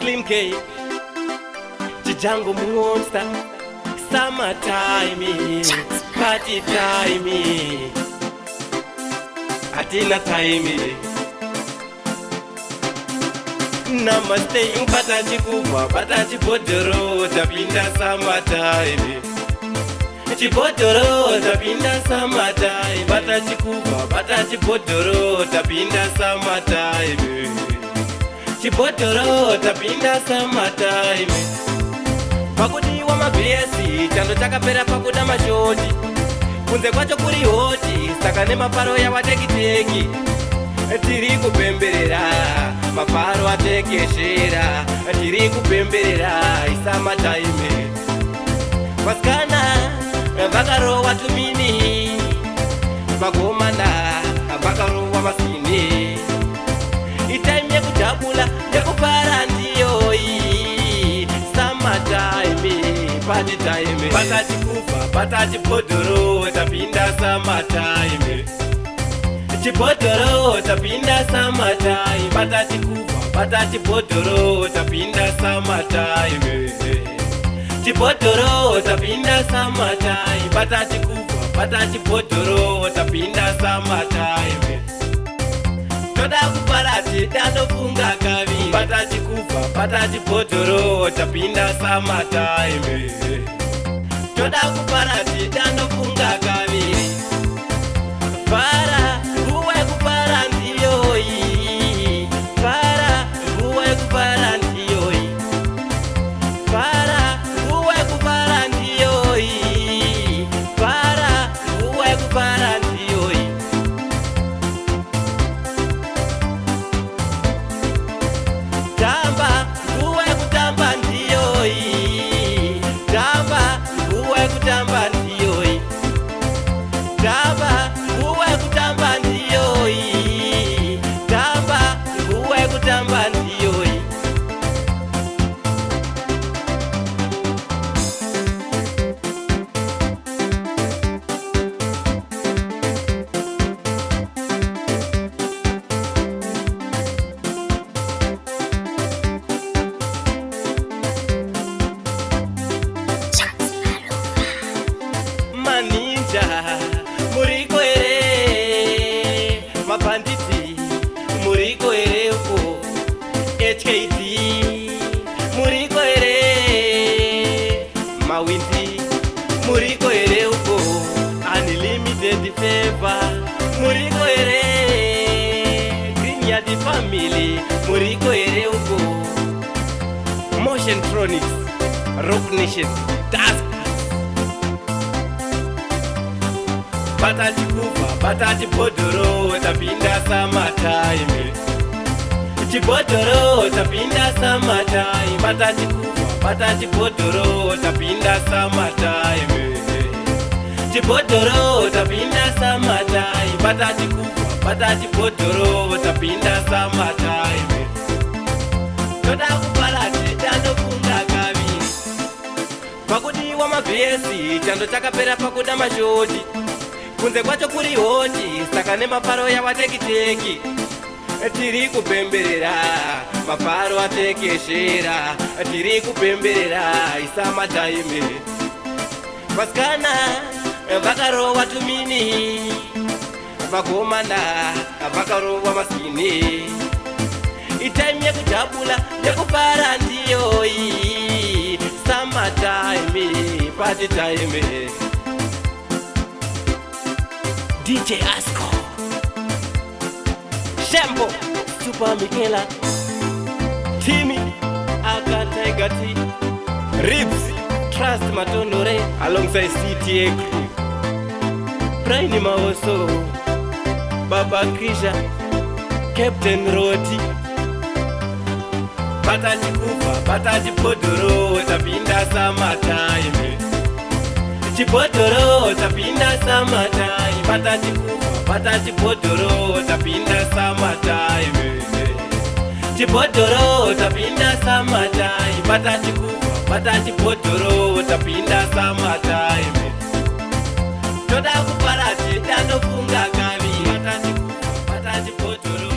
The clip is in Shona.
Slim K, Django Monster, summertime, party time, Atina time. Namaste, Patachi Kupa, Patachi Potoro, Tapinda summertime. Chipotoro, Tapinda summertime, Patachi Kupa, Patachi Potoro, Tapinda summertime. Chipotoro, Tapinda summertime. Pakudi wa mabesi, chando chakapera pakuda mashoti. Kunze kwacho kuri hoti, saka nemaparo ya watekiteki. Tiri kupemberera, maparo atekeshera. Tiri kupemberera, summertime. Vaskana, vakarowa tumini. Vagomana, vakarowa masini. Itaime kujabula, yakupara ndiyoi. Summertime, party time. Patachi kufa, patachi podoro, tapinda summertime. Chipotoro, tapinda summertime. Patachi kufa, patachi podoro, tapinda summertime. Chipotoro, tapinda summertime. Patachi kufa, patachi podoro, tapinda summertime. Toda kuparati, dano funga kavi. Patachi kufa, patachi podoro, tapinda summertime. Toda kuparati, dano funga kavi. Para, uwe kupara ndiyoi. Para, uwe kupara ndiyoi. Para, uwe kupara ndiyoi. Para, uwe kupara ndiyoi. Tamba, uwe kutamba ndiyoi. Tamba, uwe kutamba ndiyoi. Tamba, uwe kutamba ndiyoi. Tamba, uwe kutamba ndiyoi. Maninja, muriko ere. Mabanditi, muriko ere uko. HKT, muriko ere. Mawindi, muriko ere uko. Unlimited favor, muriko ere. Green Yard family, muriko ere uko. Motion Tronics, Rock Nation, Task. Patachi kufa, patachi podoro, tapinda summertime. Chipotoro, tapinda summertime. Patachi kufa, patachi podoro, tapinda summertime. Chipotoro, tapinda summertime. Patachi kufa, patachi podoro, tapinda summertime. Toda kuparati, dano funga kavi. Pakudi wa mabesi, chando chakapera pakuda mashoti. Kunze kwacho kuri hoti, saka nemaparo ya watekiteki. Tiri kupemberera, maparo atekeshera. Tiri kupemberera, summertime. Vaskana, vakarowa tumini. Vagomana, vakarowa masini. Itaime yakujabula, yakupara ndiyoi. Summertime, party time. DJ Asko, Shambo, Super Michaela, Timmy, Akataigati, Ribs, Trust Matonore, alongside CTA crew, Brainy Maoso, Baba Krisha, Captain Roti. Patachi kufa, patachi podoro, tapinda summertime. Chipotoro, tapinda summertime. Patachi kufa, patachi podoro, tapinda summertime. Chipotoro, tapinda summertime. Patachi kufa, patachi podoro, tapinda summertime. Toda kuparati, dano funga kavi. Patachi kufa, patachi podoro.